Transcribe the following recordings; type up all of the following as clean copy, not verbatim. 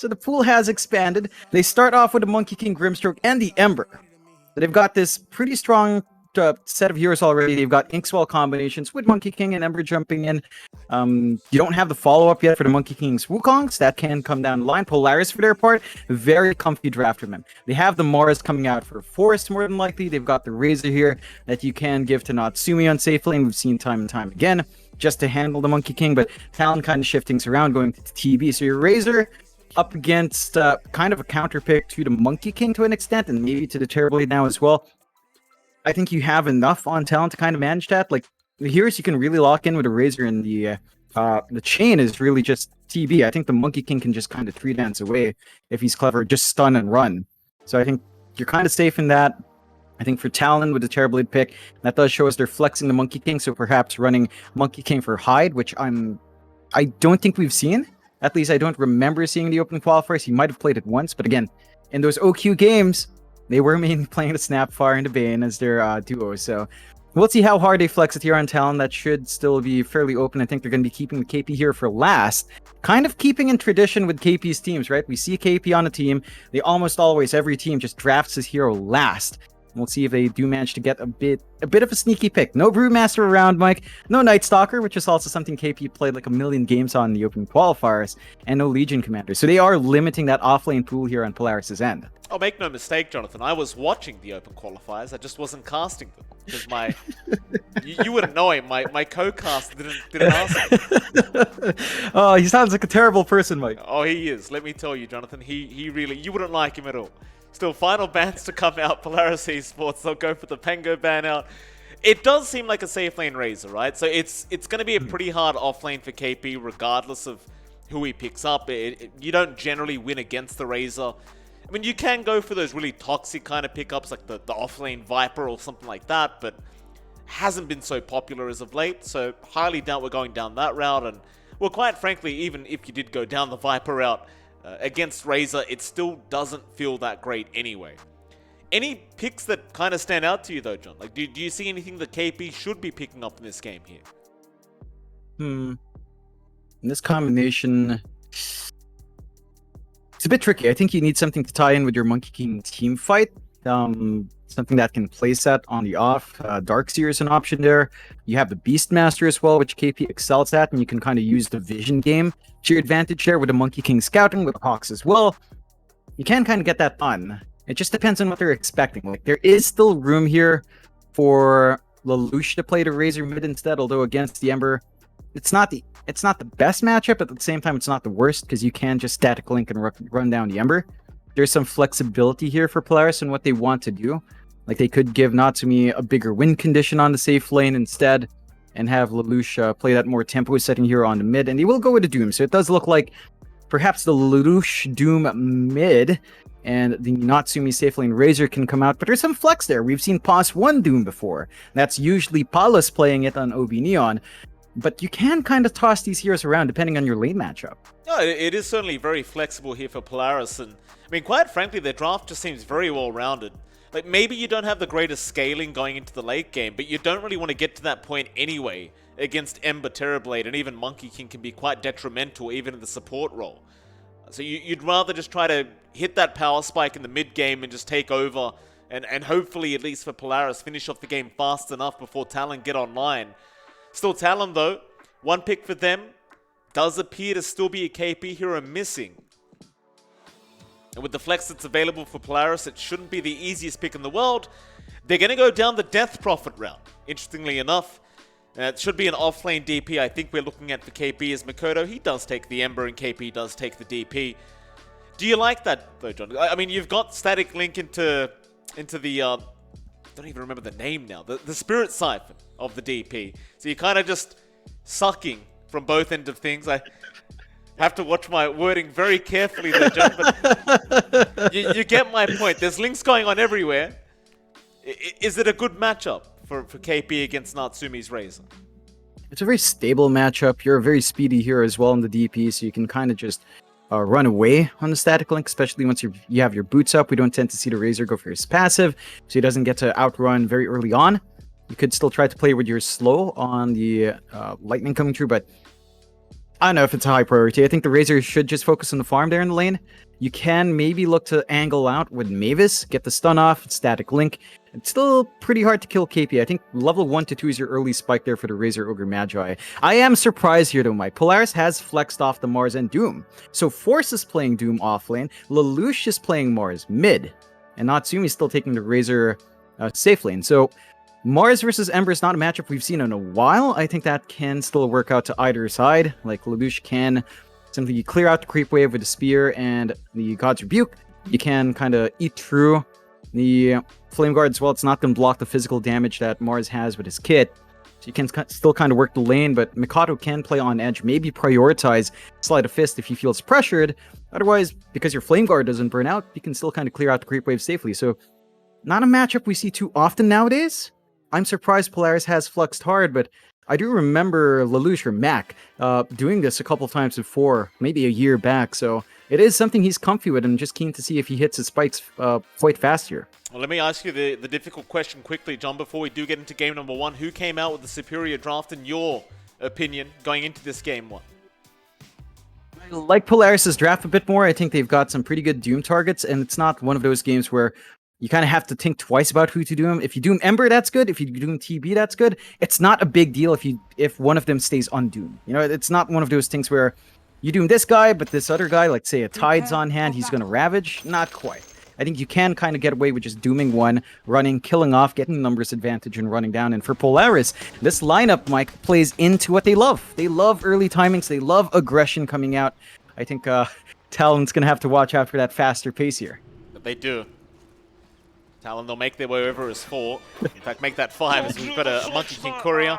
So the pool has expanded. They start off with the Monkey King, Grimstroke, and the Ember. So they've got this pretty strong set of heroes already. They've got Inkswell combinations with Monkey King and Ember jumping in. You don't have the follow-up yet for the Monkey King's Wukongs. That can come down the line. Polaris, for their part, very comfy draft from them. They have the Mars coming out for Forest, more than likely. They've got the Razor here that you can give to Natsumi on safe lane. We've seen time and time again, just to handle the Monkey King, but Talon kind of shifting around, going to TB. So your Razor up against kind of a counter pick to the Monkey King to an extent, and maybe to the Terrorblade now as well. I think you have enough on Talon to kind of manage that. Like, the heroes you can really lock in with a Razor, and the chain is really just TB. I think the Monkey King can just kind of 3-dance away if he's clever, just stun and run. So I think you're kind of safe in that. I think for Talon with the Terrorblade pick, that does show us they're flexing the Monkey King, so perhaps running Monkey King for Hide, which I don't think we've seen. At least I don't remember seeing the open qualifiers. He might have played it once, but again, in those OQ games, they were mainly playing the Snapfire and the Bane as their duo. So we'll see how hard they flex it here on Talon. That should still be fairly open. I think they're going to be keeping the KP here for last. Kind of keeping in tradition with KP's teams, right? We see KP on a team. They almost always, every team just drafts his hero last. We'll see if they do manage to get a bit of a sneaky pick. No Brewmaster around, Mike. No Night Stalker, which is also something KP played like a million games on in the open qualifiers. And no Legion Commander. So they are limiting that offlane pool here on Polaris' end. Oh, make no mistake, Jonathan. I was watching the open qualifiers. I just wasn't casting them. Because my... you wouldn't know him. My co-cast didn't ask him. Oh, he sounds like a terrible person, Mike. Oh, he is. Let me tell you, Jonathan. He really... You wouldn't like him at all. Still, final bans to come out. Polaris Esports, they'll go for the Pango ban out. It does seem like a safe lane Razor, right? So it's going to be a pretty hard offlane for KP, regardless of who he picks up. You don't generally win against the Razor. I mean, you can go for those really toxic kind of pickups, like the offlane Viper or something like that, but hasn't been so popular as of late. So highly doubt we're going down that route. And, well, quite frankly, even if you did go down the Viper route, against Razor, it still doesn't feel that great anyway. Any picks that kind of stand out to you though, John? Like, do you see anything that KP should be picking up in this game here? In this combination, it's a bit tricky. I think you need something to tie in with your Monkey King team fight. Something that can play set on the off. Darkseer is an option there. You have the Beastmaster as well, which KP excels at, and you can kind of use the vision game to your advantage there with the Monkey King scouting, with the Hawks as well. You can kind of get that done. It just depends on what they're expecting. Like, there is still room here for Lelouch to play the Razor mid instead, although against the Ember, it's not the best matchup, but at the same time, it's not the worst, because you can just static link and run down the Ember. There's some flexibility here for Polaris and what they want to do. Like, they could give Natsumi a bigger win condition on the safe lane instead, and have Lelouch play that more tempo setting here on the mid, and they will go with the Doom. So it does look like perhaps the Lelouch Doom mid and the Natsumi safe lane Razor can come out, but there's some flex there. We've seen POS 1 Doom before. That's usually Palas playing it on OB Neon, but you can kind of toss these heroes around depending on your lane matchup. No, it is certainly very flexible here for Polaris, and I mean, quite frankly, their draft just seems very well-rounded. Like, maybe you don't have the greatest scaling going into the late game, but you don't really want to get to that point anyway against Ember, Terrorblade, and even Monkey King can be quite detrimental even in the support role. So you'd rather just try to hit that power spike in the mid-game and just take over, and hopefully, at least for Polaris, finish off the game fast enough before Talon get online. Still, Talon, though, one pick for them does appear to still be a KP hero missing. And with the flex that's available for Polaris, it shouldn't be the easiest pick in the world. They're going to go down the Death Prophet route, interestingly enough. It should be an offlane DP. I think we're looking at for KP as Makoto. He does take the Ember and KP does take the DP. Do you like that, though, John? I mean, you've got static link into the... I don't even remember the name now. The Spirit Siphon of the DP. So you're kind of just sucking from both ends of things. I have to watch my wording very carefully there, John, but you get my point. There's links going on everywhere. Is it a good matchup for KP against Natsumi's Razor? It's a very stable matchup. You're a very speedy hero as well in the DP, so you can kind of just run away on the static link, especially once you have your boots up. We don't tend to see the Razor go for his passive, so he doesn't get to outrun very early on. You could still try to play with your slow on the lightning coming through, but I don't know if it's a high priority. I think the Razor should just focus on the farm there in the lane. You can maybe look to angle out with Mavis, get the stun off, static link. It's still pretty hard to kill KP. I think level 1 to 2 is your early spike there for the Razor Ogre Magi. I am surprised here though, Mike. Polaris has flexed off the Mars and Doom. So Force is playing Doom off lane, Lelouch is playing Mars mid, and Natsumi is still taking the Razor safe lane. So Mars versus Ember is not a matchup we've seen in a while. I think that can still work out to either side. Like, Lelouch can simply clear out the creep wave with the spear and the God's Rebuke. You can kind of eat through the Flame Guard as well. It's not going to block the physical damage that Mars has with his kit. So you can still kind of work the lane, but Mikado can play on edge, maybe prioritize Sleight of Fist if he feels pressured. Otherwise, because your Flame Guard doesn't burn out, you can still kind of clear out the creep wave safely. So, not a matchup we see too often nowadays. I'm surprised Polaris has fluxed hard, but I do remember Lelouch or Mac doing this a couple times before, maybe a year back. So it is something he's comfy with, and just keen to see if he hits his spikes quite fast here. Well, let me ask you the difficult question quickly, John, before we do get into game number 1. Who came out with the superior draft in your opinion going into this game 1? I like Polaris' draft a bit more. I think they've got some pretty good Doom targets, and it's not one of those games where you kind of have to think twice about who to doom. If you doom Ember, that's good. If you doom TB, that's good. It's not a big deal if one of them stays undoomed. You know, it's not one of those things where you doom this guy, but this other guy, like say a Tide's on hand, he's going to Ravage. Not quite. I think you can kind of get away with just dooming one, running, killing off, getting numbers advantage, and running down. And for Polaris, this lineup, Mike, plays into what they love. They love early timings. They love aggression coming out. I think Talon's going to have to watch out for that faster pace here. But they do. Talon, they'll make their way over as 4. In fact, make that 5 as we've got a Monkey King courier.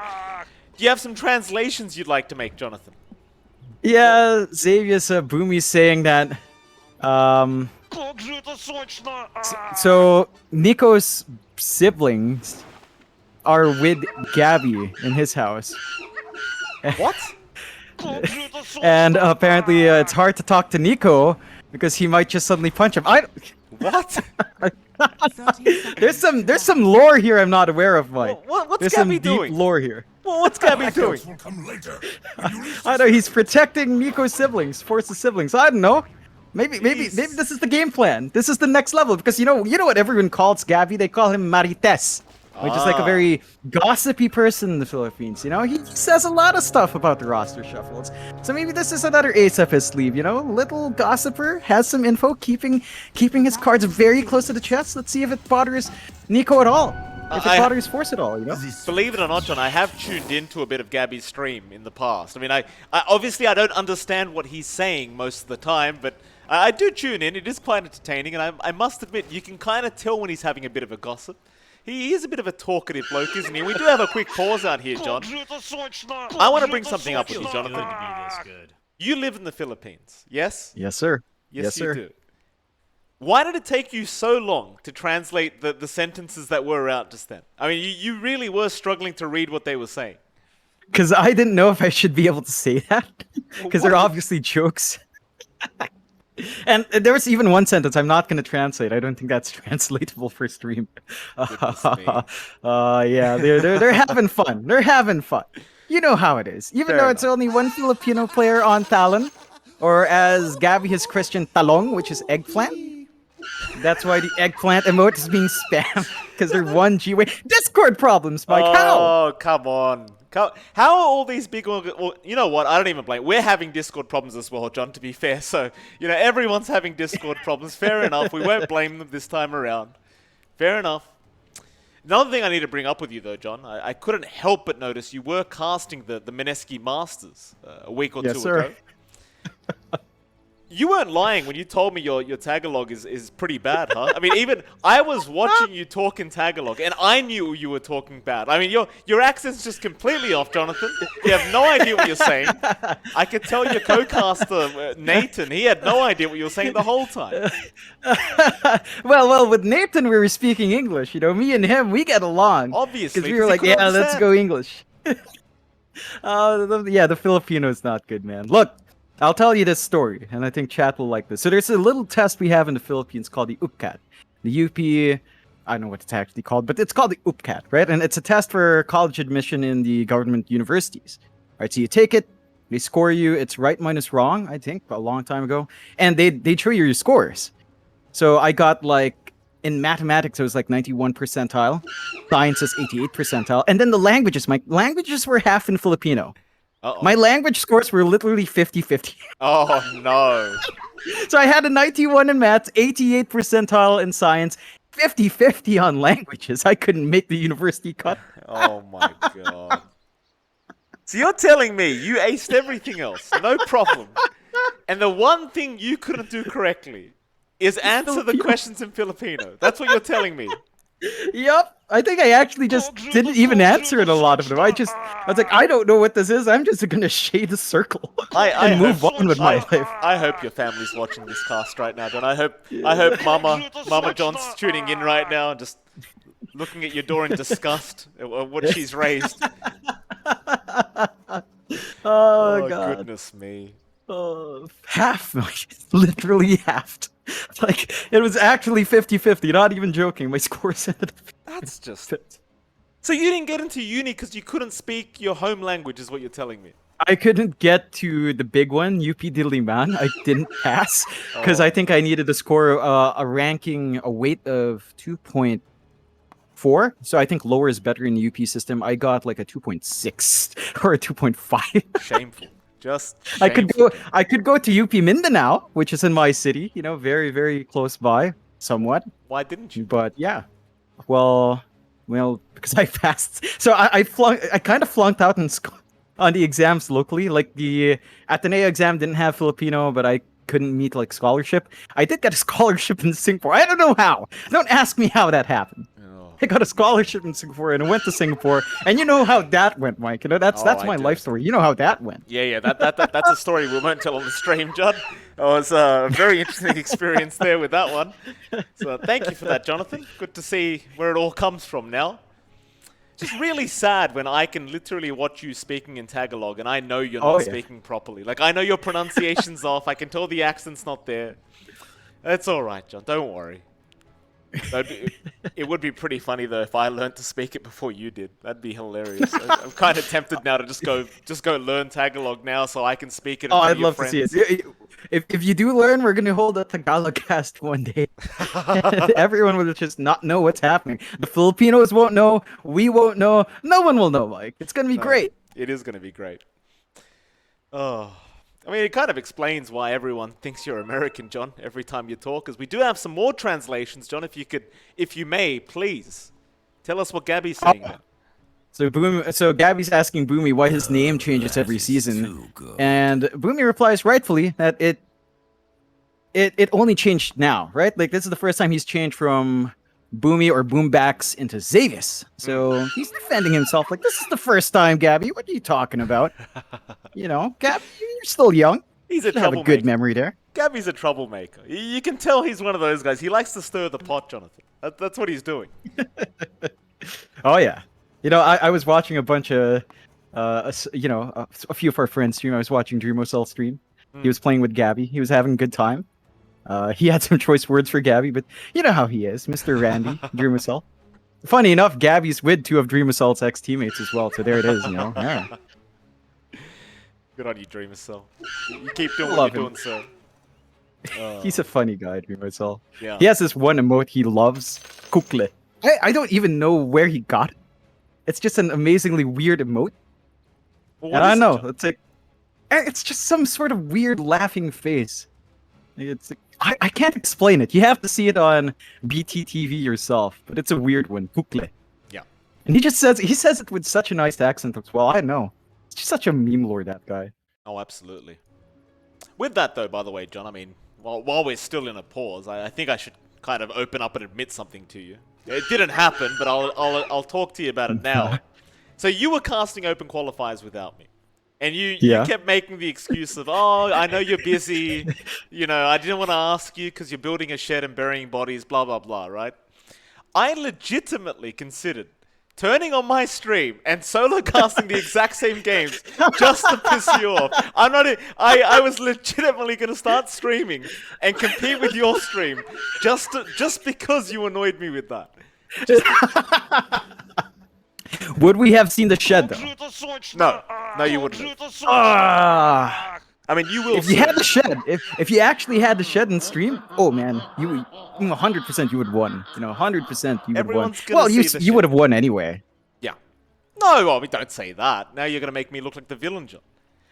Do you have some translations you'd like to make, Jonathan? Yeah, Xavier's Boomy's saying that. So Nico's siblings are with Gabby in his house. What? And apparently it's hard to talk to Nico because he might just suddenly punch him. What? There's some lore here I'm not aware of, Mike. What's There's Gabby some doing? deep lore here. Well, what's Gabby doing? I know he's protecting Nico's siblings, Force's siblings. I don't know. Maybe this is the game plan. This is the next level because you know what everyone calls Gabby? They call him Marites, which is like a very gossipy person in the Philippines. You know, he says a lot of stuff about the roster shuffles. So maybe this is another ace up his sleeve. You know, little gossiper has some info, keeping his cards very close to the chest. Let's see if it bothers Nico at all. If it bothers Force at all, you know? Believe it or not, John, I have tuned into a bit of Gabby's stream in the past. I mean, I obviously I don't understand what he's saying most of the time, but I do tune in. It is quite entertaining, and I must admit, you can kind of tell when he's having a bit of a gossip. He is a bit of a talkative bloke, isn't he? We do have a quick pause out here, John. I want to bring something up with you, Jonathan. You live in the Philippines, yes? Yes, sir. Yes, sir. you do. Why did it take you so long to translate the sentences that were out just then? I mean, you really were struggling to read what they were saying. Because I didn't know if I should be able to say that. Because they're obviously jokes. And there was even one sentence I'm not going to translate. I don't think that's translatable for stream. Yeah, they're having fun. They're having fun. You know how it is. Even though it's only one Filipino player on Talon, or as Gabby has Christian, Talon, which is eggplant. That's why the eggplant emote is being spammed, because they're one G-way. Discord problems, Mike. How? Oh, come on. How are all these big... Well, you know what? I don't even blame... We're having Discord problems as well, John, to be fair. So, you know, everyone's having Discord problems. Fair enough. We won't blame them this time around. Fair enough. Another thing I need to bring up with you, though, John, I couldn't help but notice you were casting the Mineski Masters a week or two ago. You weren't lying when you told me your Tagalog is pretty bad, huh? I mean, even I was watching you talk in Tagalog, and I knew you were talking bad. I mean, your accent's just completely off, Jonathan. You have no idea what you're saying. I could tell your co-caster, Nathan, he had no idea what you were saying the whole time. Well, with Nathan, we were speaking English. You know, me and him, we get along. Obviously. Because we were like, yeah, let's go English. Yeah, the Filipino is not good, man. Look. I'll tell you this story, and I think chat will like this. So there's a little test we have in the Philippines called the UPCAT. The UP, I don't know what it's actually called, but it's called the UPCAT, right? And it's a test for college admission in the government universities. Right, so you take it, They score you. It's right minus wrong, I think, a long time ago. And they show you your scores. So I got like, in mathematics, it was like 91 percentile. Science is 88 percentile. And then the languages, my languages were half in Filipino. Uh-oh. My language scores were literally 50-50. Oh, no. So I had a 91 in maths, 88 percentile in science, 50-50 on languages. I couldn't make the university cut. Oh, my God. So you're telling me you aced everything else, no problem. And the one thing you couldn't do correctly is answer the questions in Filipino. That's what you're telling me. Yup. I think I actually just didn't even answer in a lot of them. I was like, I don't know what this is. I'm just gonna shade a circle and move on with my life. I hope your family's watching this cast right now, John. I hope Mama John's tuning in right now, just looking at your door in disgust at what she's raised. Oh God. Goodness me. Half, literally halved. Like, it was actually 50-50, not even joking. My scores ended up. That's just. So you didn't get into uni because you couldn't speak your home language, is what you're telling me? I couldn't get to the big one, UP Diliman. I didn't pass because I think I needed to score a weight of 2.4. So I think lower is better in the UP system. I got like a 2.6 or a 2.5. Shameful. Just shameful. I could go to UP Mindanao, which is in my city, very, very close by, somewhat. Why didn't you? But yeah. Well, because I passed. So I kind of flunked out on the exams locally. Like the Ateneo exam didn't have Filipino, but I couldn't meet like scholarship. I did get a scholarship in Singapore. I don't know how. Don't ask me how that happened. I got a scholarship in Singapore and I went to Singapore, and you know how that went, Mike. That's my life story. You know how that went. Yeah. That's a story we won't tell on the stream, John. It was a very interesting experience there with that one. So thank you for that, Jonathan. Good to see where it all comes from now. Just really sad when I can literally watch you speaking in Tagalog and I know you're not speaking properly. Like, I know your pronunciation's off. I can tell the accent's not there. It's all right, John. Don't worry. It would be pretty funny though if I learned to speak it before you did. That'd be hilarious. I'm kind of tempted now to just go learn Tagalog now so I can speak it. Oh, I'd love to see it. If you do learn, we're gonna hold a Tagalog cast one day. Everyone will just not know what's happening. The Filipinos won't know. We won't know. No one will know, Mike. It's gonna be great. It is gonna be great. Oh. I mean, it kind of explains why everyone thinks you're American, John, every time you talk, because we do have some more translations, John. If you may, please, tell us what Gabby's saying now. So Gabby's asking Boomy why his name changes every season, and Boomy replies rightfully that it only changed now, right? Like, this is the first time he's changed from Boomy or Boombacks into Xavius. So he's defending himself like, this is the first time, Gabby. What are you talking about? Gabby, you're still young. He's a troublemaker. Have a good memory there. Gabby's a troublemaker. You can tell he's one of those guys. He likes to stir the pot, Jonathan. That's what he's doing. Oh, yeah. I was watching a bunch of, a few of our friends stream. I was watching DreamoCell stream. He was playing with Gabby. He was having a good time. He had some choice words for Gabby, but you know how he is, Mr. Randy, DreamoCell. Funny enough, Gabby's with two of DreamoCell's ex-teammates as well, so there it is, Yeah. Good on you, DreamoCell. You keep doing what you're doing, sir. He's a funny guy, DreamoCell. Yeah. He has this one emote he loves, Kukle. I don't even know where he got it. It's just an amazingly weird emote. Well, and I don't know, it's just some sort of weird laughing face. I can't explain it. You have to see it on BTTV yourself, but it's a weird one, Kukle. Yeah. And he says it with such a nice accent as well. I know. It's just such a meme lord, that guy. Oh, absolutely. With that, though, by the way, John, I mean, while we're still in a pause, I think I should kind of open up and admit something to you. It didn't happen, but I'll talk to you about it now. So you were casting open qualifiers without me. And you kept making the excuse of, I know you're busy. I didn't want to ask you because you're building a shed and burying bodies, blah, blah, blah, right? I legitimately considered turning on my stream and solo casting the exact same games just to piss you off. I was legitimately going to start streaming and compete with your stream just because you annoyed me with that. Would we have seen the shed though? No, you wouldn't. Ah. I mean, you will. If you had the shed, if you actually had the shed in stream, oh man, you 100% you would have won. 100% you would have won. Everyone's gonna Well, you see the you would shed. have won anyway. Yeah. No, well, don't say that. Now you're gonna make me look like the villain, John.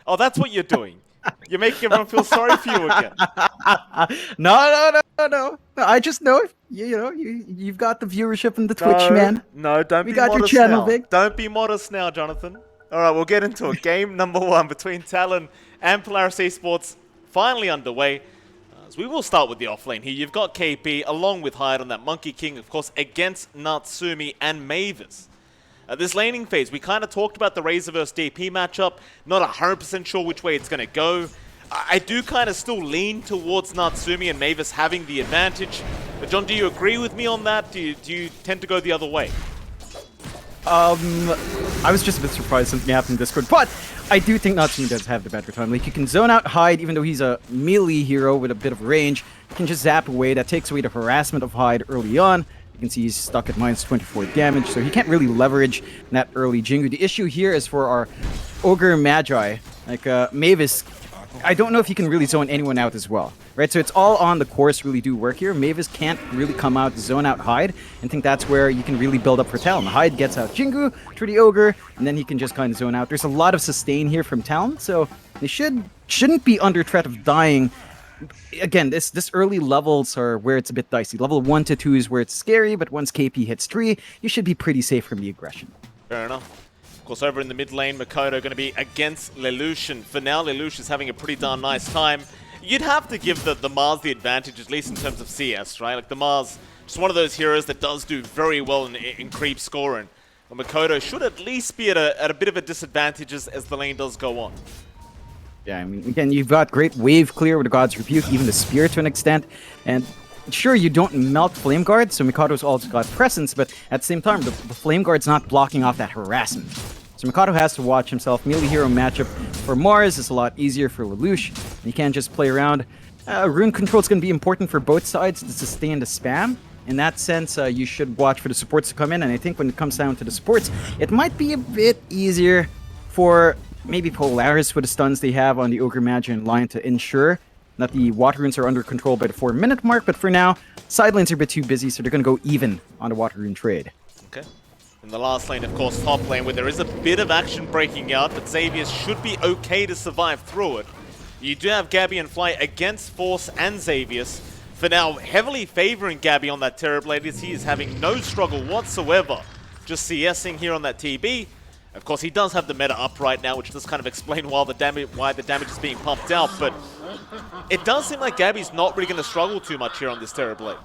Oh, that's what you're doing. You're making everyone feel sorry for you again. No. I just know you've got the viewership and the Twitch, man. No, don't We be got your modest channel, now. Vic. Don't be modest now, Jonathan. All right, we'll get into it. Game number 1 between Talon and Polaris Esports finally underway. As we will start with the offlane here. You've got KP along with Hyde on that Monkey King, of course, against Natsumi and Mavis. This laning phase, we kind of talked about the Razor vs DP matchup. Not 100% sure which way it's going to go. I do kind of still lean towards Natsumi and Mavis having the advantage. But John, do you agree with me on that? Do you tend to go the other way? I was just a bit surprised something happened in Discord, but I do think Natsumi does have the better time. Like, you can zone out Hyde, even though he's a melee hero with a bit of range. You can just zap away. That takes away the harassment of Hyde early on. You can see he's stuck at minus 24 damage, so he can't really leverage that early Jingu. The issue here is for our Ogre Magi. Like, Mavis, I don't know if he can really zone anyone out as well, right? So it's all on the course really do work here. Mavis can't really come out, zone out Hyde, and think that's where you can really build up for Talon. Hyde gets out Jingu through the Ogre, and then he can just kind of zone out. There's a lot of sustain here from Talon, so they shouldn't be under threat of dying. Again, this early levels are where it's a bit dicey. Level 1 to 2 is where it's scary, but once KP hits 3, you should be pretty safe from the aggression. Fair enough. Of course, over in the mid lane, Makoto going to be against Lelouch, and for now, Lelouch is having a pretty darn nice time. You'd have to give the Mars the advantage, at least in terms of CS, right? Like, the Mars, just one of those heroes that does do very well in creep scoring. But Makoto should at least be at a bit of a disadvantage as the lane does go on. Yeah, I mean, again, you've got great wave clear with the God's Rebuke, even the Spear to an extent, and sure, you don't melt Flame Guard, so Mikado's also got presence, but at the same time, the Flame Guard's not blocking off that harassment. So Mikado has to watch himself. Melee hero matchup for Mars is a lot easier for Lelouch. You can't just play around. Rune control is going to be important for both sides to sustain the spam. In that sense, you should watch for the supports to come in, and I think when it comes down to the supports, it might be a bit easier for maybe Polaris with the stuns they have on the Ogre Magi and Lion to ensure that the water runes are under control by the 4-minute mark, but for now, side lanes are a bit too busy, so they're going to go even on the water rune trade. Okay. In the last lane, of course, top lane, where there is a bit of action breaking out, but Xavier should be okay to survive through it. You do have Gabby and Fly against Force and Xavius. For now, heavily favoring Gabby on that Terrorblade, as he is having no struggle whatsoever. Just CSing here on that TB. Of course, he does have the meta up right now, which does kind of explain why the damage is being pumped out, but it does seem like Gabby's not really going to struggle too much here on this Terrorblade.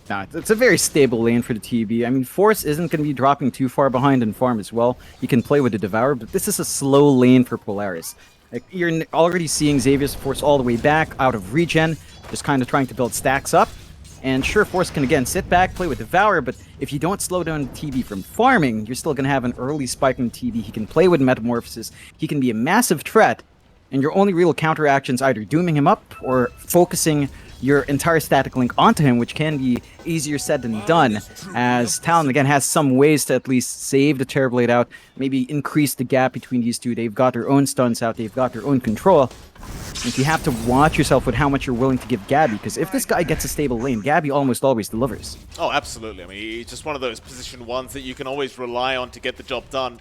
No, it's a very stable lane for the TB. I mean, Force isn't going to be dropping too far behind in farm as well. You can play with the Devour, but this is a slow lane for Polaris. Like, you're already seeing Xavier's Force all the way back, out of regen, just kind of trying to build stacks up. And sure, Force can again sit back, play with Devour, but if you don't slow down the TB from farming, you're still going to have an early spike in TB. He can play with Metamorphosis. He can be a massive threat, and your only real counteraction is either dooming him up or focusing your entire static link onto him, which can be easier said than done, as Talon again has some ways to at least save the Terrorblade out, maybe increase the gap between these two. They've got their own stuns out, they've got their own control. And you have to watch yourself with how much you're willing to give Gabby, because if this guy gets a stable lane, Gabby almost always delivers. Oh, absolutely. I mean, he's just one of those position ones that you can always rely on to get the job done.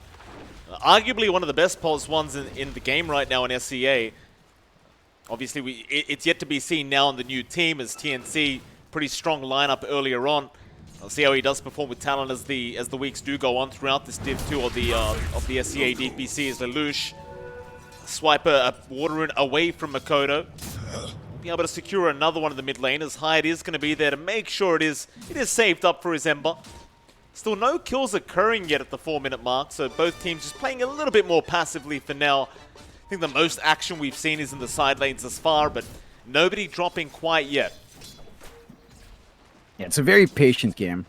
Arguably one of the best pos ones in the game right now in SCA. Obviously, it's yet to be seen now on the new team as TNC, pretty strong lineup earlier on. I'll see how he does perform with Talon as the weeks do go on throughout this Div 2 of the SCA DPC as Lelouch. Swipe a water rune away from Makoto. Be able to secure another one in the mid lane as Hyde is going to be there to make sure it is saved up for his Ember. Still no kills occurring yet at the 4-minute mark, so both teams just playing a little bit more passively for now. I think the most action we've seen is in the side lanes thus far, but nobody dropping quite yet. Yeah, it's a very patient game.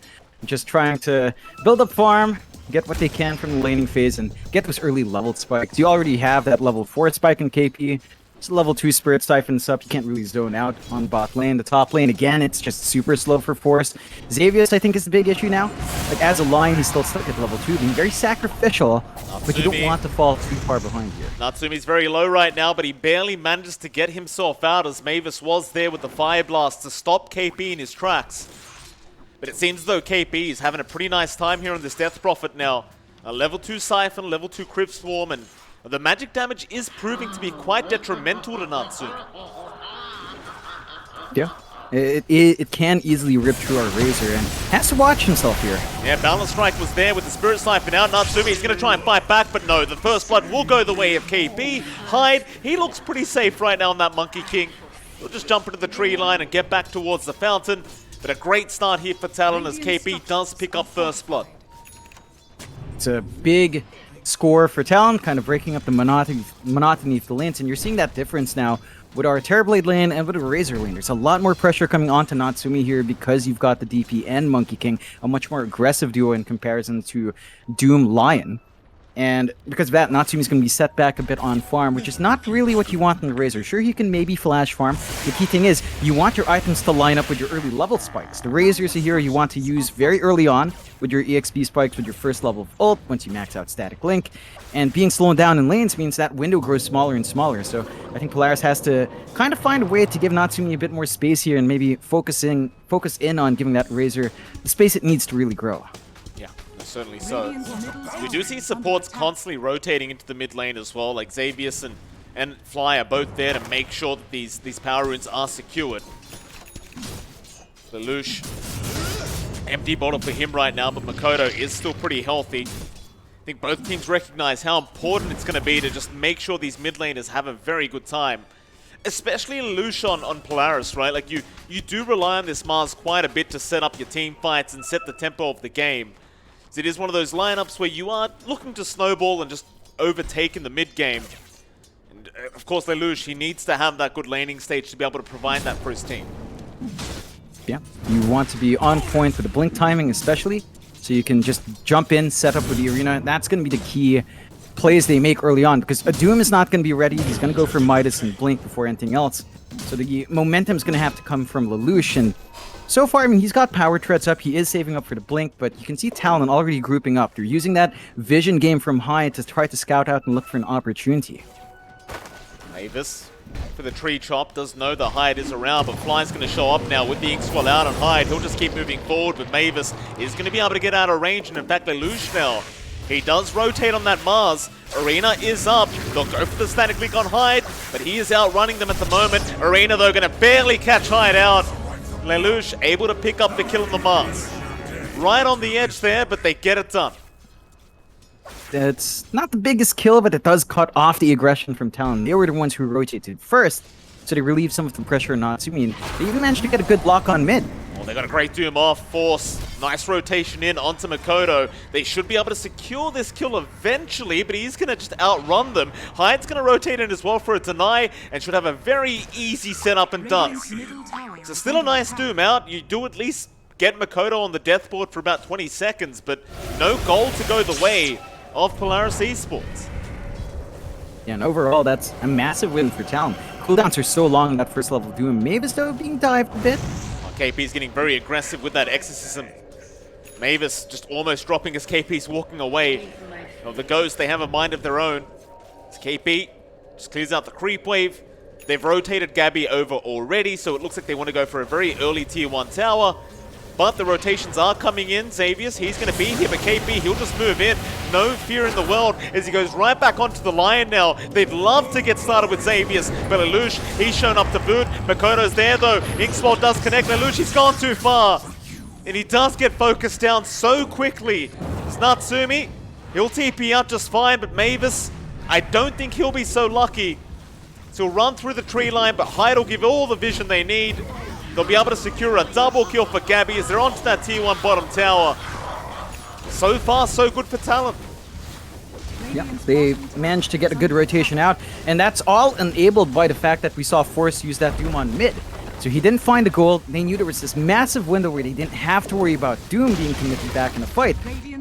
Just trying to build up farm, get what they can from the laning phase, and get those early level spikes. You already have that level 4 spike in KP. It's level 2 Spirit Siphons up. You can't really zone out on bot lane. The top lane, again, it's just super slow for Force. Xavius, I think, is the big issue now. Like, as a line, he's still stuck at level 2, being very sacrificial, but you don't want to fall too far behind here. Natsumi's very low right now, but he barely manages to get himself out as Mavis was there with the Fire Blast to stop KP in his tracks. But it seems as though KP is having a pretty nice time here on this Death Prophet now. A level 2 Siphon, level 2 Crypt Swarm, and the magic damage is proving to be quite detrimental to Natsumi. Yeah, it can easily rip through our Razor and has to watch himself here. Yeah, Balance Strike was there with the Spirit Siphon out. Natsumi is going to try and fight back, but no, the First Blood will go the way of KP. Hyde, he looks pretty safe right now on that Monkey King. He'll just jump into the tree line and get back towards the fountain. But a great start here for Talon as KP does pick up First Blood. It's a big score for Talon, kind of breaking up the monotony of the lanes, and you're seeing that difference now with our Terrorblade lane and with the Razor lane. There's a lot more pressure coming onto Natsumi here because you've got the DP and Monkey King, a much more aggressive duo in comparison to Doom Lion. And because of that, Natsumi's going to be set back a bit on farm, which is not really what you want in the Razor. Sure, you can maybe flash farm. The key thing is, you want your items to line up with your early level spikes. The Razor is a hero you want to use very early on with your EXP spikes with your first level of ult, once you max out Static Link. And being slowed down in lanes means that window grows smaller and smaller. So I think Polaris has to kind of find a way to give Natsumi a bit more space here and maybe focus in on giving that Razor the space it needs to really grow. Yeah, certainly so. We do see supports constantly rotating into the mid lane as well, like Xavius and Fly are both there to make sure that these power runes are secured. Lelouch, empty bottle for him right now, but Makoto is still pretty healthy. I think both teams recognize how important it's going to be to just make sure these mid laners have a very good time. Especially Lelouch on Polaris, right? Like you do rely on this Mars quite a bit to set up your team fights and set the tempo of the game. So it is one of those lineups where you are looking to snowball and just overtake in the mid game. And of course Lelouch, he needs to have that good laning stage to be able to provide that for his team. Yeah, you want to be on point with the blink timing especially, so you can just jump in, set up with the arena. That's going to be the key plays they make early on, because a Doom is not going to be ready. He's going to go for Midas and blink before anything else. So the momentum is going to have to come from Lelouch, and so far, I mean, he's got power treads up. He is saving up for the blink, but you can see Talon already grouping up. They're using that vision game from Hyde to try to scout out and look for an opportunity. Mavis for the tree chop does know the Hyde is around, but Fly's going to show up now with the Ink Swell out on Hyde. He'll just keep moving forward, but Mavis is going to be able to get out of range, and in fact, Lelouch now. He does rotate on that Mars. Arena is up. They'll go for the Static Link on Hyde, but he is outrunning them at the moment. Arena, though, going to barely catch Hyde out. Lelouch able to pick up the kill on the Mars. Right on the edge there, but they get it done. It's not the biggest kill, but it does cut off the aggression from Talon. They were the ones who rotated first, so they relieved some of the pressure on Natsumi, and they even managed to get a good block on mid. Well, they got a great Doom off, Force. Nice rotation in onto Makoto. They should be able to secure this kill eventually, but he's going to just outrun them. Hyde's going to rotate in as well for a deny, and should have a very easy setup and does. So still a nice Doom out. You do at least get Makoto on the death board for about 20 seconds, but no goal to go the way of Polaris Esports. Yeah, and overall, that's a massive win for Talon. Cooldowns are so long in that first level Doom. Mavis, though, being dived a bit. KP's getting very aggressive with that Exorcism. Mavis just almost dropping as KP's walking away. Of the Ghost, they have a mind of their own. As KP just clears out the creep wave. They've rotated Gabby over already, so it looks like they want to go for a very early tier 1 tower. But the rotations are coming in. Xavius, he's going to be here, but KP, he'll just move in. No fear in the world as he goes right back onto the Lion now. They'd love to get started with Xavius, but Lelouch, he's shown up to boot. Makoto's there though. Inkswell does connect. Lelouch, he's gone too far. And he does get focused down so quickly. It's Natsumi. He'll TP out just fine, but Mavis, I don't think he'll be so lucky. So he'll run through the tree line, but Hyde will give all the vision they need. They'll be able to secure a double kill for Gabby as they're onto that tier 1 bottom tower. So far, so good for Talon. Yeah, they managed to get a good rotation out, and that's all enabled by the fact that we saw Force use that Doom on mid. So he didn't find the gold. They knew there was this massive window where they didn't have to worry about Doom being committed back in the fight.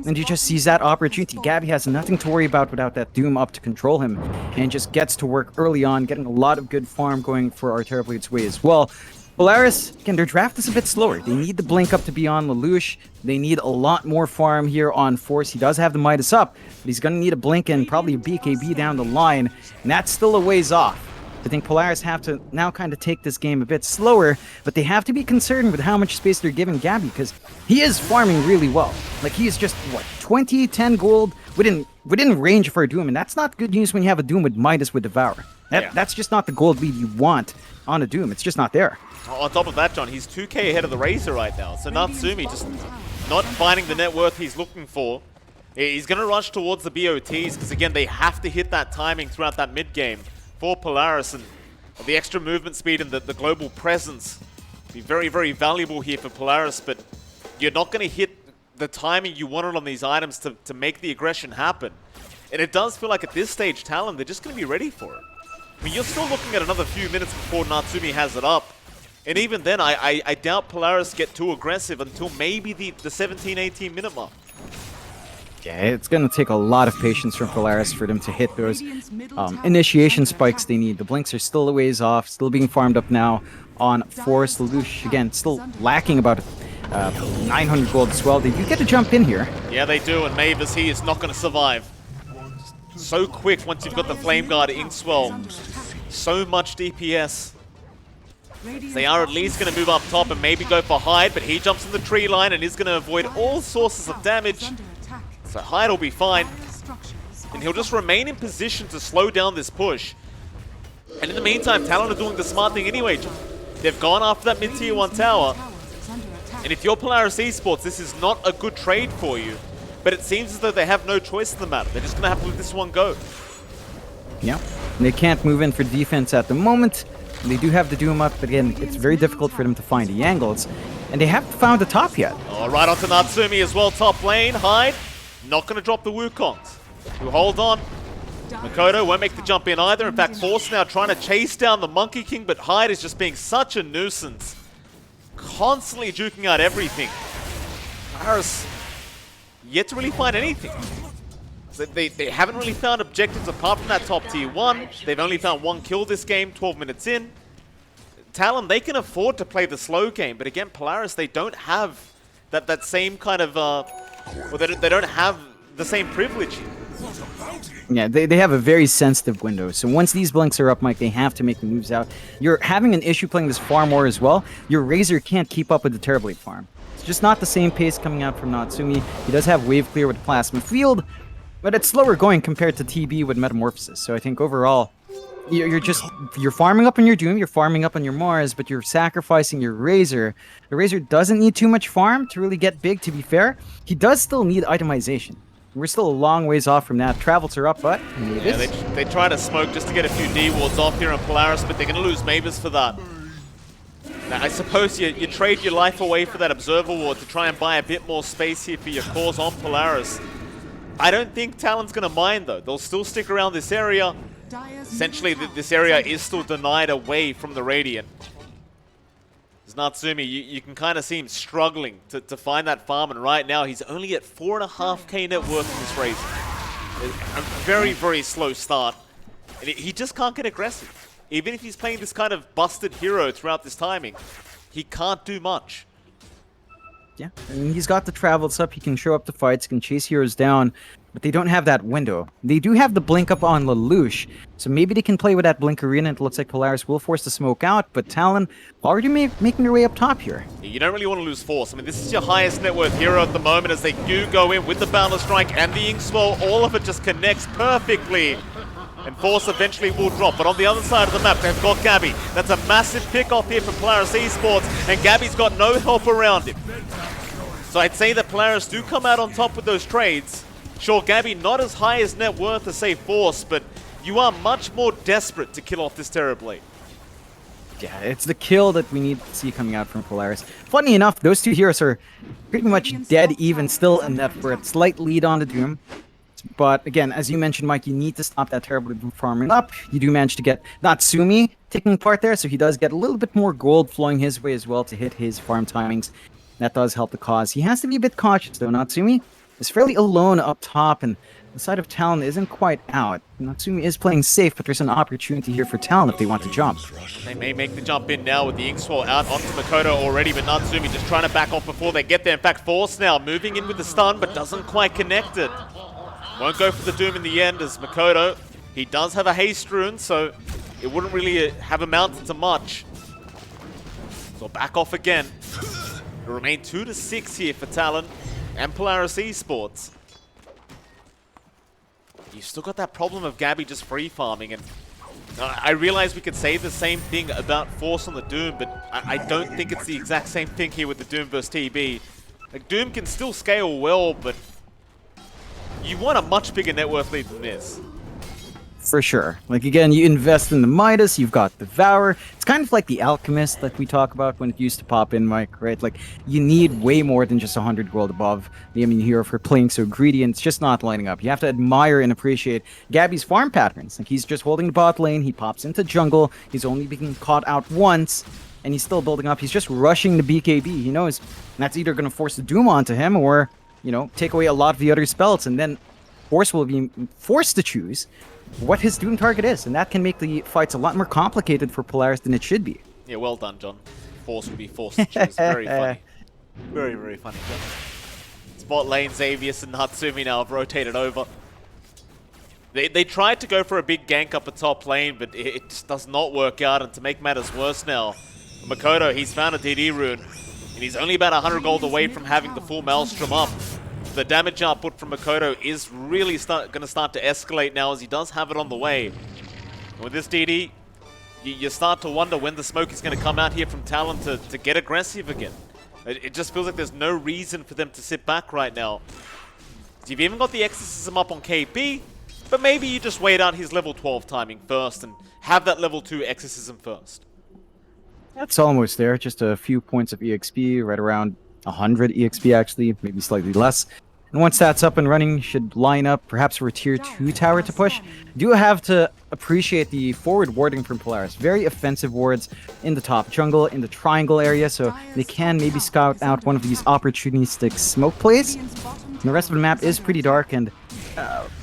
And he just sees that opportunity. Gabby has nothing to worry about without that Doom up to control him. And just gets to work early on, getting a lot of good farm going for our Terrorblade's way as well. Polaris, again, their draft is a bit slower. They need the blink up to be on Lelouch. They need a lot more farm here on Force. He does have the Midas up, but he's going to need a blink and probably a BKB down the line. And that's still a ways off. I think Polaris have to now kind of take this game a bit slower, but they have to be concerned with how much space they're giving Gabby, because he is farming really well. Like, he is just, what, 20, 10 gold within range for a Doom, and that's not good news when you have a Doom with Midas with Devour. That's just not the gold lead you want on a Doom. It's just not there. On top of that, John, he's 2k ahead of the Razor right now, so Natsumi just not finding the net worth he's looking for. He's going to rush towards the BOTs, because again, they have to hit that timing throughout that mid-game for Polaris, and the extra movement speed and the global presence be very, very valuable here for Polaris, but you're not going to hit the timing you wanted on these items to make the aggression happen. And it does feel like at this stage, Talon, they're just going to be ready for it. I mean, you're still looking at another few minutes before Natsumi has it up, and even then, I doubt Polaris get too aggressive until maybe the 17-18 minute mark. Yeah, it's going to take a lot of patience from Polaris for them to hit those initiation spikes they need. The blinks are still a ways off, still being farmed up now on Force. Lelouch, again, still lacking about 900 gold as well. They do get to jump in here. Yeah, they do, and Mavis, he is not going to survive. So quick once you've got the Flame Guard Inkswell. So much DPS. They are at least going to move up top and maybe go for Hyde, but he jumps in the tree line and is going to avoid all sources of damage. So Hyde will be fine, and he'll just remain in position to slow down this push. And in the meantime, Talon are doing the smart thing anyway. They've gone after that mid-tier 1 tower. And if you're Polaris Esports, this is not a good trade for you. But it seems as though they have no choice in the matter. They're just going to have to let this one go. Yeah, they can't move in for defense at the moment. They do have the Doom up, but again, it's very difficult for them to find the angles. And they haven't found the top yet. Oh, right onto Natsumi as well, top lane. Hyde, not going to drop the Wukongs. Who hold on. Makoto won't make the jump in either. In fact, Force now trying to chase down the Monkey King, but Hyde is just being such a nuisance. Constantly juking out everything. Paris yet to really find anything. So they haven't really found objectives apart from that top tier 1. They've only found 1 kill this game, 12 minutes in. Talon, they can afford to play the slow game, but again, Polaris, they don't have that same kind of, well, they don't have the same privilege. Yeah, they have a very sensitive window. So once these blinks are up, Mike, they have to make the moves out. You're having an issue playing this farm war as well. Your Razor can't keep up with the Terrorblade farm. It's just not the same pace coming out from Natsumi. He does have wave clear with Plasma Field, but it's slower going compared to TB with Metamorphosis. So I think overall, you're farming up on your Doom, you're farming up on your Mars, but you're sacrificing your Razor. The Razor doesn't need too much farm to really get big, to be fair. He does still need itemization. We're still a long ways off from that. Travels are up, but yeah, they try to smoke just to get a few D wards off here on Polaris, but they're going to lose Mavis for that. Now, I suppose you trade your life away for that Observer ward to try and buy a bit more space here for your cause on Polaris. I don't think Talon's going to mind, though. They'll still stick around this area. Essentially, this area is still denied away from the Radiant. Natsumi, you can kind of see him struggling to find that farm, and right now he's only at 4.5k net worth in this race. A very, very slow start. And he just can't get aggressive. Even if he's playing this kind of busted hero throughout this timing, he can't do much. Yeah, I mean, he's got the travels up, he can show up to fights, can chase heroes down, but they don't have that window. They do have the blink up on Lelouch, so maybe they can play with that blink arena. It looks like Polaris will force the smoke out, but Talon already making their way up top here. You don't really want to lose Force. I mean, this is your highest net worth hero at the moment as they do go in with the Boundless Strike and the Inkswell. All of it just connects perfectly. And Force eventually will drop, but on the other side of the map, they've got Gabby. That's a massive pick-off here for Polaris Esports, and Gabby's got no help around him. So I'd say that Polaris do come out on top with those trades. Sure, Gabby not as high as net worth as, say, Force, but you are much more desperate to kill off this Terrorblade. Yeah, it's the kill that we need to see coming out from Polaris. Funny enough, those two heroes are pretty much dead even still, and that for a slight lead on the Doom. But again, as you mentioned, Mike, you need to stop that terribly from farming up. You do manage to get Natsumi taking part there, so he does get a little bit more gold flowing his way as well to hit his farm timings. That does help the cause. He has to be a bit cautious, though. Natsumi is fairly alone up top, and the side of Talon isn't quite out. Natsumi is playing safe, but there's an opportunity here for Talon if they want to jump. They may make the jump in now with the Inkswell out onto Makoto already, but Natsumi just trying to back off before they get there. In fact, Force now moving in with the stun, but doesn't quite connect it. Won't go for the Doom in the end as Makoto, he does have a haste rune, so it wouldn't really have amounted to much. So back off again. It'll remain 2-6 here for Talon and Polaris Esports. You've still got that problem of Gabby just free farming, and I realize we could say the same thing about Force on the Doom, but I don't think it's the exact same thing here with the Doom versus TB. Like, Doom can still scale well, but you want a much bigger net worth lead than this. For sure. Like, again, you invest in the Midas, you've got Devour. It's kind of like the Alchemist that we talk about when it used to pop in, Mike, right? Like, you need way more than just 100 gold above the enemy hero for playing so greedy, and it's just not lining up. You have to admire and appreciate Gabby's farm patterns. Like, he's just holding the bot lane, he pops into jungle, he's only being caught out once, and he's still building up. He's just rushing the BKB. He knows that's either going to force the Doom onto him or, you know, take away a lot of the other spells, and then Force will be forced to choose what his Doom target is, and that can make the fights a lot more complicated for Polaris than it should be. Yeah, well done, John. Force will be forced to choose. Very funny. Very, very funny, John. Spot lane, Xavius and Natsumi now have rotated over. They tried to go for a big gank up a top lane, but it just does not work out, and to make matters worse now, Makoto, he's found a DD rune, and he's only about 100 gold away from having the full Maelstrom up. The damage output from Makoto is really going to start to escalate now, as he does have it on the way. And with this DD, you start to wonder when the smoke is going to come out here from Talon to get aggressive again. It just feels like there's no reason for them to sit back right now. So you've even got the Exorcism up on KP, but maybe you just wait out his level 12 timing first and have that level 2 Exorcism first. That's almost there. Just a few points of EXP, right around 100 EXP actually, maybe slightly less. And once that's up and running, you should line up perhaps for a tier 2 tower to push. Do have to appreciate the forward warding from Polaris. Very offensive wards in the top jungle, in the triangle area, so they can maybe scout out one of these opportunistic smoke plays. And the rest of the map is pretty dark, and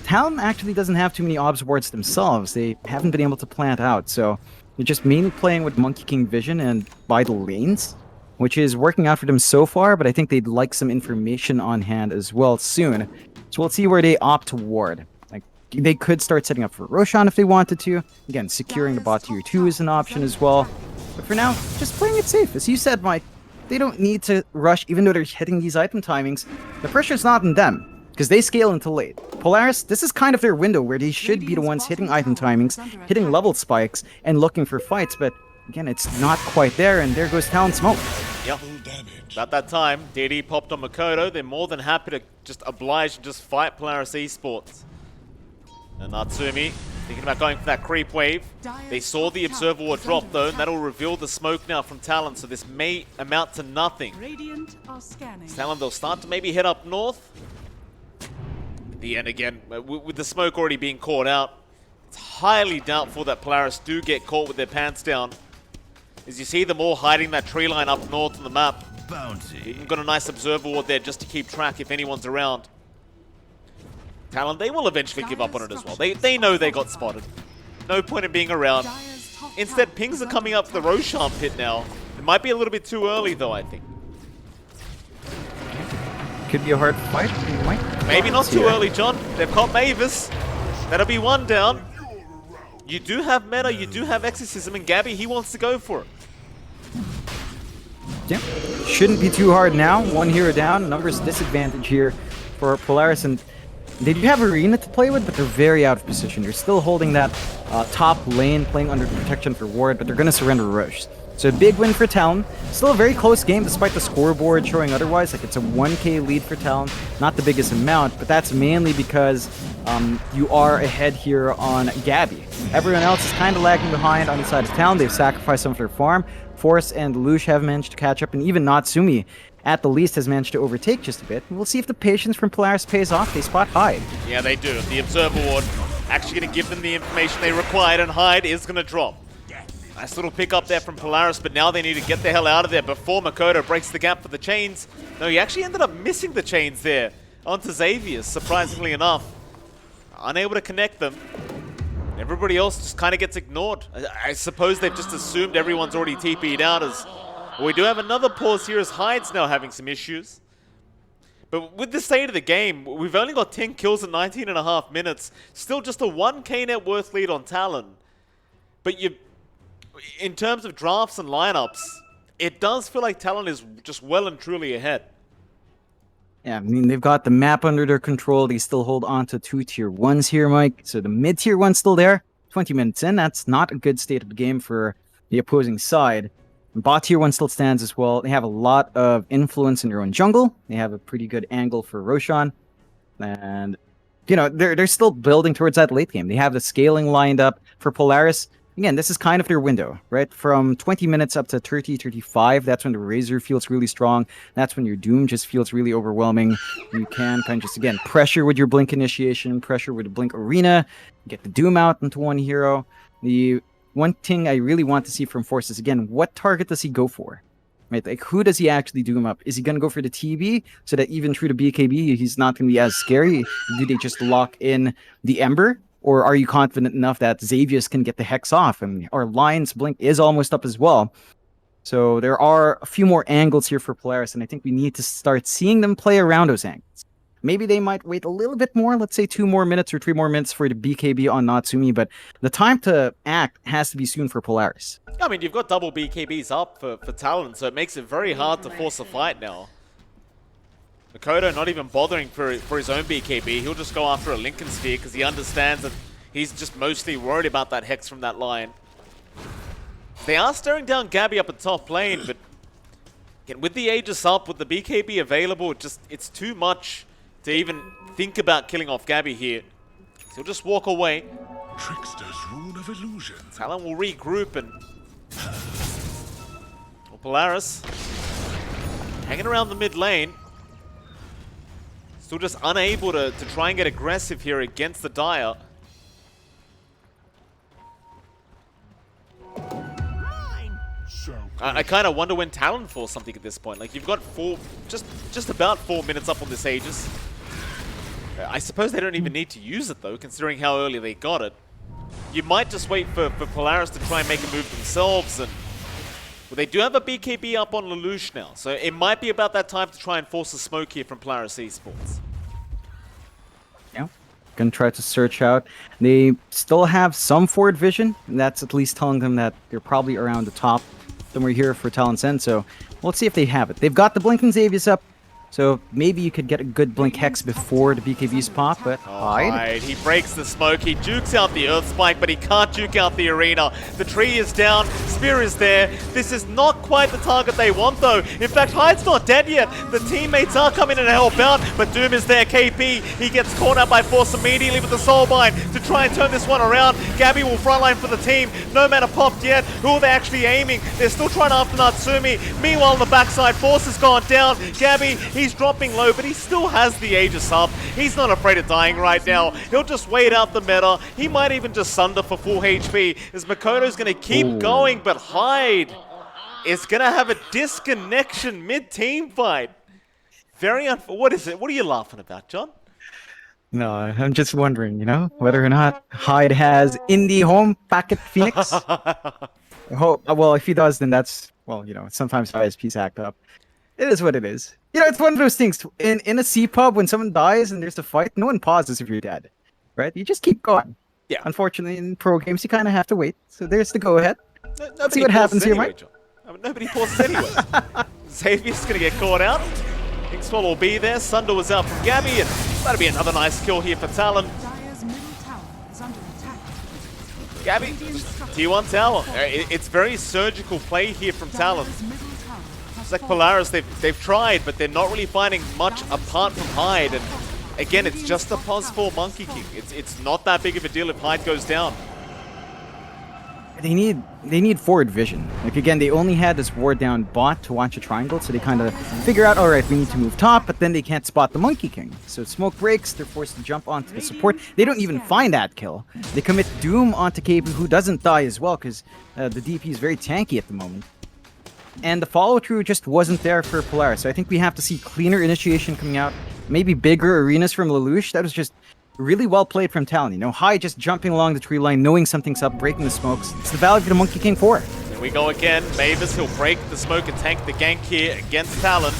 Talon actually doesn't have too many obs wards themselves. They haven't been able to plant out, so they're just mainly playing with Monkey King vision and by the lanes, which is working out for them so far, but I think they'd like some information on hand as well soon. So we'll see where they opt to ward. Like, they could start setting up for Roshan if they wanted to. Again, securing the bot tier 2 is an option as well. But for now, just playing it safe. As you said, Mike, they don't need to rush, even though they're hitting these item timings. The pressure's not on them, because they scale until late. Polaris, this is kind of their window where they should be the ones hitting item timings, hitting level spikes, and looking for fights, but again, it's not quite there, and there goes Talon smoke. Yep. About that time, DD popped on Makoto. They're more than happy to just oblige and just fight Polaris Esports. And Natsumi thinking about going for that creep wave. They saw the Observer Ward drop though, and that'll reveal the smoke now from Talon, so this may amount to nothing. Talon, they'll start to maybe head up north. At the end again, with the smoke already being caught out, it's highly doubtful that Polaris do get caught with their pants down. As you see them all hiding that tree line up north on the map. Even got a nice observer ward there just to keep track if anyone's around. Talon, they will eventually give up on it as well. They know they got spotted. No point in being around. Instead, pings are coming up for the Roshan pit now. It might be a little bit too early though, I think. Could be a hard fight. Maybe not too early, John. They've caught Mavis. That'll be one down. You do have meta, you do have Exorcism, and Gabby, he wants to go for it. Yeah, shouldn't be too hard now. One hero down, numbers disadvantage here for Polaris, and they do have Arena to play with, but they're very out of position. They're still holding that top lane, playing under protection for ward, but they're going to surrender Roche. So a big win for Talon. Still a very close game despite the scoreboard showing otherwise. Like, it's a 1k lead for Talon. Not the biggest amount, but that's mainly because you are ahead here on Gabby. Everyone else is kind of lagging behind on the side of Talon. They've sacrificed some of their farm. Force and Lelouch have managed to catch up, and even Natsumi, at the least, has managed to overtake just a bit. We'll see if the patience from Polaris pays off. They spot Hyde. Yeah, they do. The Observer Ward actually going to give them the information they required, and Hyde is going to drop. Nice little pick up there from Polaris, but now they need to get the hell out of there before Makoto breaks the gap for the chains. No, he actually ended up missing the chains there onto Xavier, surprisingly enough. Unable to connect them. Everybody else just kind of gets ignored. I suppose they've just assumed everyone's already TP'd out as... We do have another pause here as Hyde's now having some issues. But with the state of the game, we've only got 10 kills in 19.5 minutes. Still just a 1k net worth lead on Talon. But in terms of drafts and lineups, it does feel like Talon is just well and truly ahead. Yeah, I mean, they've got the map under their control. They still hold on to 2 tier 1s here, Mike. So the mid-tier 1's still there. 20 minutes in, that's not a good state of the game for the opposing side. Bot tier 1 still stands as well. They have a lot of influence in their own jungle. They have a pretty good angle for Roshan. And, you know, they're still building towards that late game. They have the scaling lined up for Polaris. Again, this is kind of their window, right? From 20 minutes up to 30, 35, that's when the Razor feels really strong. That's when your Doom just feels really overwhelming. You can kind of just, again, pressure with your Blink initiation, pressure with the Blink Arena, get the Doom out into one hero. The one thing I really want to see from Force is, again, what target does he go for? Right? Like, who does he actually Doom up? Is he going to go for the TB so that even through the BKB, he's not going to be as scary? Do they just lock in the Ember? Or are you confident enough that Xavius can get the Hex off? And our Lion's Blink is almost up as well. So there are a few more angles here for Polaris, and I think we need to start seeing them play around those angles. Maybe they might wait a little bit more, let's say 2 more minutes or 3 more minutes for the BKB on Natsumi, but the time to act has to be soon for Polaris. I mean, you've got double BKBs up for Talon, so it makes it very hard to force a fight now. Makoto not even bothering for his own BKB. He'll just go after a Lincoln Sphere because he understands that he's just mostly worried about that Hex from that line. They are staring down Gabby up at top lane, but again, with the Aegis up, with the BKB available, it's too much to even think about killing off Gabby here. So he'll just walk away. Trickster's rune of illusion. Talon will regroup and... Well, Polaris hanging around the mid lane. Still just unable to try and get aggressive here against the Dire. I kind of wonder when Talon falls something at this point. Like, you've got just about 4 minutes up on this Aegis. I suppose they don't even need to use it, though, considering how early they got it. You might just wait for Polaris to try and make a move themselves, and well, they do have a BKB up on Lelouch now, so it might be about that time to try and force a smoke here from Polaris Esports. Yeah, gonna try to search out. They still have some forward vision, and that's at least telling them that they're probably around the top somewhere here for Talon's End, so let's see if they have it. They've got the Blinking Xavius up, so maybe you could get a good Blink Hex before the BKB's pop, but Hyde. He breaks the smoke, he jukes out the Earth Spike, but he can't juke out the arena. The tree is down, Spear is there. This is not quite the target they want, though. In fact, Hyde's not dead yet. The teammates are coming in to help out, but Doom is there, KP. He gets caught out by Force immediately with the Soulbind to try and turn this one around. Gabby will frontline for the team. No mana popped yet. Who are they actually aiming? They're still trying after Natsumi. Meanwhile, on the backside, Force has gone down. Gabby, he's dropping low, but he still has the Aegis up. He's not afraid of dying right now. He'll just wait out the meta. He might even just sunder for full HP as Makoto's going to keep going, but Hyde is going to have a disconnection mid-team fight. Very what is it? What are you laughing about, John? No, I'm just wondering, whether or not Hyde has indie home back at Phoenix. Well, if he does, then that's, sometimes ISPs act up. It is what it is. It's one of those things. In a C-pub, when someone dies and there's a fight, no one pauses if you're dead, right? You just keep going. Yeah. Unfortunately, in pro games, you kind of have to wait. So there's the go-ahead. Let's see what happens here, Mike. Nobody pauses anyway. Xavier's going to get caught out. Kingsfall will be there. Sunder was out from Gabby, and that'll be another nice kill here for Talon. Gabby, T1 tower. It's very surgical play here from Talon. It's like Polaris, they've tried, but they're not really finding much apart from Hyde. And again, it's just a pause for Monkey King. It's not that big of a deal if Hyde goes down. they need forward vision. Like again, they only had this ward down bot to watch a triangle, so they kind of figure out, all right, we need to move top, but then they can't spot the Monkey King. So smoke breaks, they're forced to jump onto the support. They don't even find that kill. They commit Doom onto KB, who doesn't die as well, because the DP is very tanky at the moment. And the follow-through just wasn't there for Polaris. So I think we have to see cleaner initiation coming out, maybe bigger arenas from Lelouch. That was just really well played from Talon. You know, High just jumping along the tree line, knowing something's up, breaking the smokes. It's the value of the Monkey King 4. Here we go again. Mavis, he'll break the smoke and tank the gank here against Talon.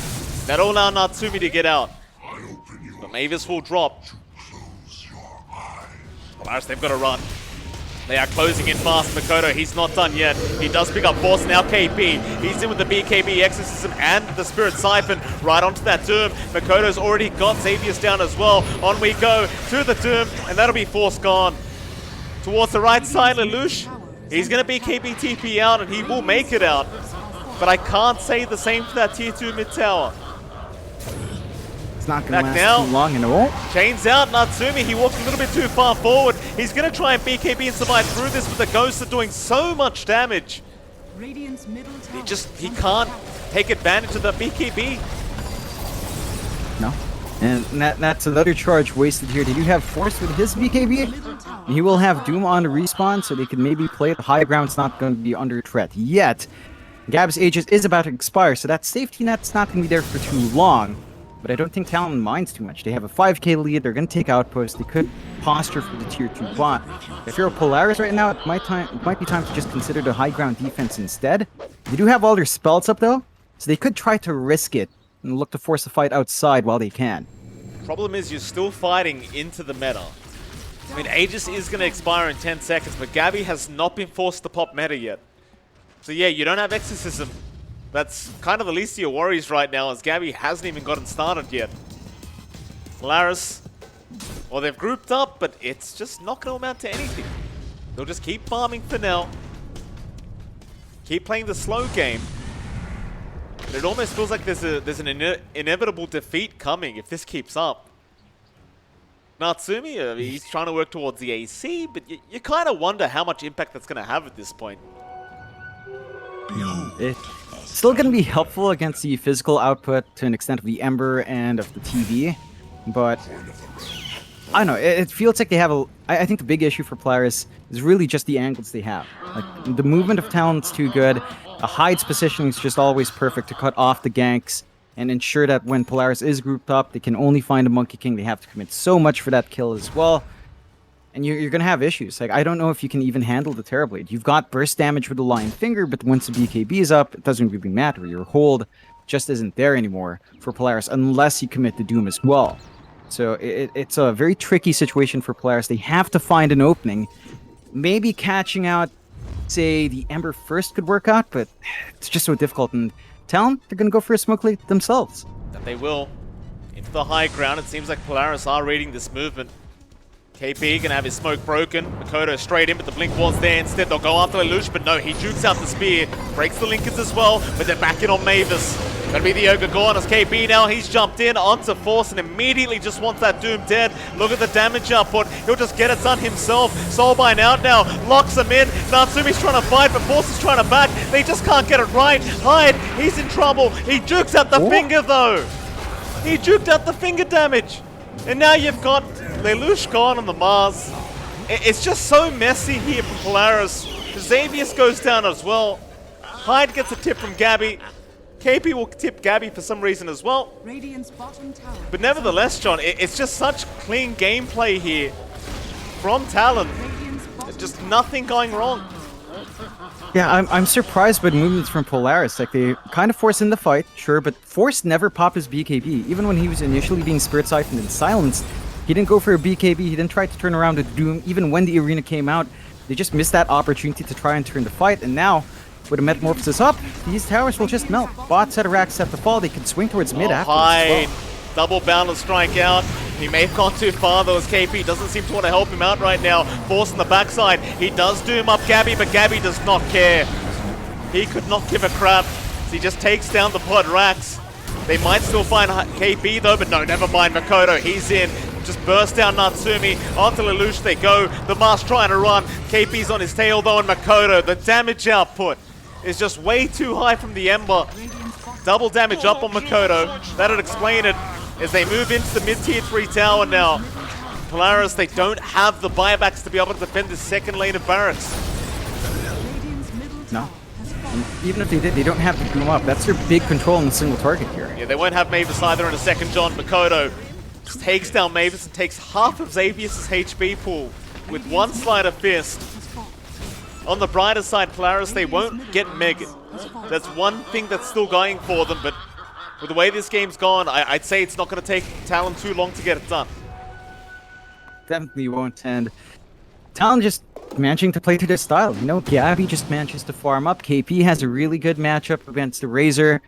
That'll allow Natsumi to get out. But Mavis will drop. Polaris, they've got to run. They are closing in fast. Makoto, he's not done yet. He does pick up Force, now KP. He's in with the BKB Exorcism and the Spirit Siphon right onto that Doom. Makoto's already got Xavier's down as well. On we go to the Doom, and that'll be Force gone. Towards the right side, Lelouch. He's going to BKB TP out, and he will make it out. But I can't say the same for that tier 2 mid tower. It's not going to last too long, and it won't. Chains out, Natsumi, he walked a little bit too far forward. He's going to try and BKB and survive through this, but the ghosts are doing so much damage. He can't take advantage of the BKB. No. And that's another charge wasted here. They do have Force with his BKB. He will have Doom on the respawn, so they can maybe play it. The high ground's not going to be under threat yet. Gab's Aegis is about to expire, so that safety net's not going to be there for too long. But I don't think Talon minds too much. They have a 5k lead, they're going to take Outpost, they could posture for the tier 2 bot. If you're a Polaris right now, it might be time to just consider the high ground defense instead. They do have all their spells up though, so they could try to risk it and look to force the fight outside while they can. Problem is you're still fighting into the meta. I mean, Aegis is going to expire in 10 seconds, but Gabby has not been forced to pop meta yet. So yeah, you don't have Exorcism. That's kind of the least of your worries right now, as Gabby hasn't even gotten started yet. Polaris, well, they've grouped up, but it's just not going to amount to anything. They'll just keep farming for now. Keep playing the slow game. But it almost feels like there's an inevitable defeat coming if this keeps up. Natsumi, he's trying to work towards the AC, but you kind of wonder how much impact that's going to have at this point. It's still going to be helpful against the physical output to an extent of the Ember and of the TV, but I don't know, it feels like they have I think the big issue for Polaris is really just the angles they have. Like, the movement of Talon's too good, a Hyde's positioning is just always perfect to cut off the ganks and ensure that when Polaris is grouped up, they can only find a Monkey King. They have to commit so much for that kill as well. And you're going to have issues. Like, I don't know if you can even handle the Terrorblade. You've got burst damage with the Lion Finger, but once the BKB is up, it doesn't really matter. Your hold just isn't there anymore for Polaris unless you commit the Doom as well. So it's a very tricky situation for Polaris. They have to find an opening. Maybe catching out, say, the Ember first could work out, but it's just so difficult. And Talon, they're going to go for a smoke lead themselves. That they will. Into the high ground, it seems like Polaris are reading this movement. KP gonna have his smoke broken. Makoto straight in, but the blink was there. Instead, they'll go after Lelouch, but no, he jukes out the spear. Breaks the Linkers as well, but they're back in on Mavis. Gonna be the Ogre gone as KP now. He's jumped in onto Force and immediately just wants that Doom dead. Look at the damage output. He'll just get it done himself. Soulbind out now. Locks him in. Natsumi's trying to fight, but Force is trying to back. They just can't get it right. Hyde, he's in trouble. He jukes out the finger though. He juked out the finger damage. And now you've got Lelouch gone on the Mars. It's just so messy here from Polaris. Xavius goes down as well. Hyde gets a tip from Gabby. KP will tip Gabby for some reason as well. But nevertheless, John, it's just such clean gameplay here from Talon. There's just nothing going wrong. Yeah, I'm surprised by the movements from Polaris. Like, they kind of force in the fight, sure, but Force never popped his BKB. Even when he was initially being Spirit Siphoned and silenced, he didn't go for a BKB, he didn't try to turn around to Doom. Even when the arena came out, they just missed that opportunity to try and turn the fight. And now, with a Metamorphosis up, these towers will just melt. Bot set of racks set to fall, they can swing towards mid afterwards as well. Double boundless strike out. He may have gone too far though, as KP doesn't seem to want to help him out right now. Force on the backside. He does doom up Gabby, but Gabby does not care. He could not give a crap. So he just takes down the pod racks. They might still find KP though, but no, never mind. Makoto, he's in. just burst down Natsumi. Onto Lelouch they go. The Mask trying to run. KP's on his tail though, and Makoto. The damage output is just way too high from the Ember. Double damage up on Makoto. That'll explain it as they move into the mid-tier 3 tower now. Polaris, they don't have the buybacks to be able to defend the second lane of barracks. No. And even if they did, they don't have to boom up. That's their big control in the single target here. Yeah, they won't have Mavis either in a second, John. Makoto just takes down Mavis and takes half of Xavier's HP pool with one sleight of fist. On the brighter side, Polaris, they won't get Megan. That's one thing that's still going for them, but with the way this game's gone, I'd say it's not going to take Talon too long to get it done. Definitely won't, and Talon just managing to play to their style. You know, Gabby just manages to farm up. KP has a really good matchup against the Razor.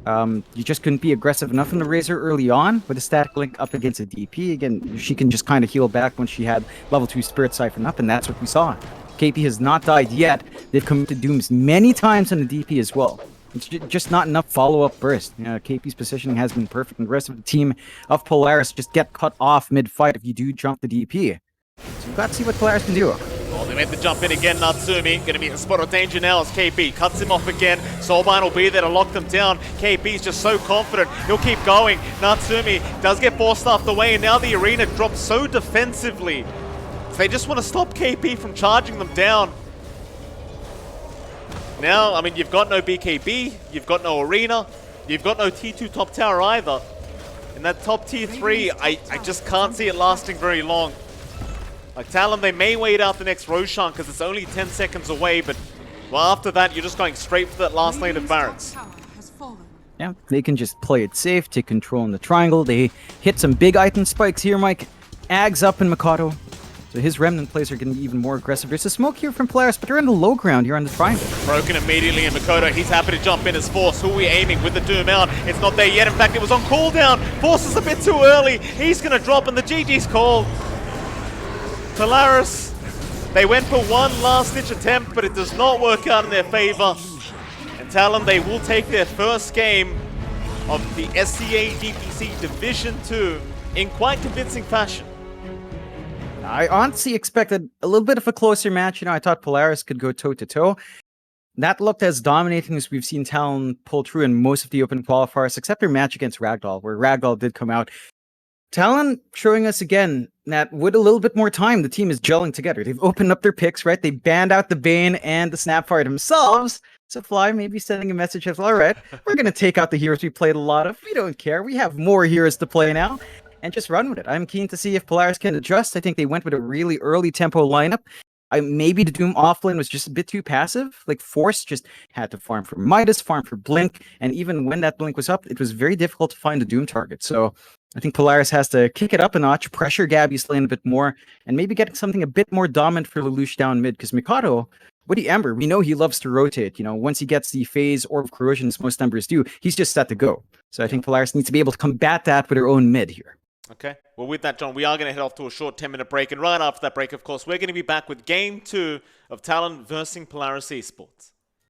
You just couldn't be aggressive enough in the Razor early on with a static link up against a DP. Again, she can just kind of heal back when she had level 2 Spirit Siphon up, and that's what we saw. KP has not died yet. They've committed dooms many times on the DP as well. It's just not enough follow-up burst. You know, KP's positioning has been perfect, and the rest of the team of Polaris just get cut off mid-fight if you do jump the DP. So we've got to see what Polaris can do. Oh, they made the jump in again, Natsumi. Gonna be in a spot of danger now as KP cuts him off again. Soulbind will be there to lock them down. KP's just so confident. He'll keep going. Natsumi does get forced off the way, and now the arena drops so defensively. So they just want to stop KP from charging them down. Now, I mean, you've got no BKB, you've got no arena, you've got no T2 top tower either. In that top tier 3, I just can't see it lasting very long. Like Talon, they may wait out the next Roshan because it's only 10 seconds away, but well, after that, you're just going straight for that last lane of barracks. Yeah, they can just play it safe, take control in the triangle. They hit some big item spikes here, Mike. Ags up in Makoto. So his Remnant plays are getting even more aggressive. There's a smoke here from Polaris, but they're in the low ground here on the triangle. Broken immediately in Makoto. He's happy to jump in as Force. Who are we aiming with the Doom out? It's not there yet. In fact, it was on cooldown. Force is a bit too early. He's going to drop, and the GG's call. Polaris, they went for one last-ditch attempt, but it does not work out in their favor. And Talon, they will take their first game of the SCA DPC Division 2 in quite convincing fashion. I honestly expected a little bit of a closer match. You know, I thought Polaris could go toe-to-toe. That looked as dominating as we've seen Talon pull through in most of the open qualifiers, except their match against Ragdoll, where Ragdoll did come out. Talon showing us again that with a little bit more time, the team is gelling together. They've opened up their picks, right? They banned out the Bane and the Snapfire themselves. So Fly may be sending a message of, all right, we're going to take out the heroes we played a lot of. We don't care. We have more heroes to play now. And just run with it. I'm keen to see if Polaris can adjust. I think they went with a really early tempo lineup. Maybe the Doom offlane was just a bit too passive. Like Force just had to farm for Midas, farm for Blink, and even when that Blink was up, it was very difficult to find the Doom target. So I think Polaris has to kick it up a notch, pressure Gabby's lane a bit more, and maybe get something a bit more dominant for Lelouch down mid, because Mikado, with the Ember, we know he loves to rotate. You know, once he gets the phase or of corrosion, as most Embers do, he's just set to go. So I think Polaris needs to be able to combat that with their own mid here. Okay, well with that, John, we are going to head off to a short 10-minute break, and right after that break, of course, we're going to be back with Game 2 of Talon versus Polaris Esports.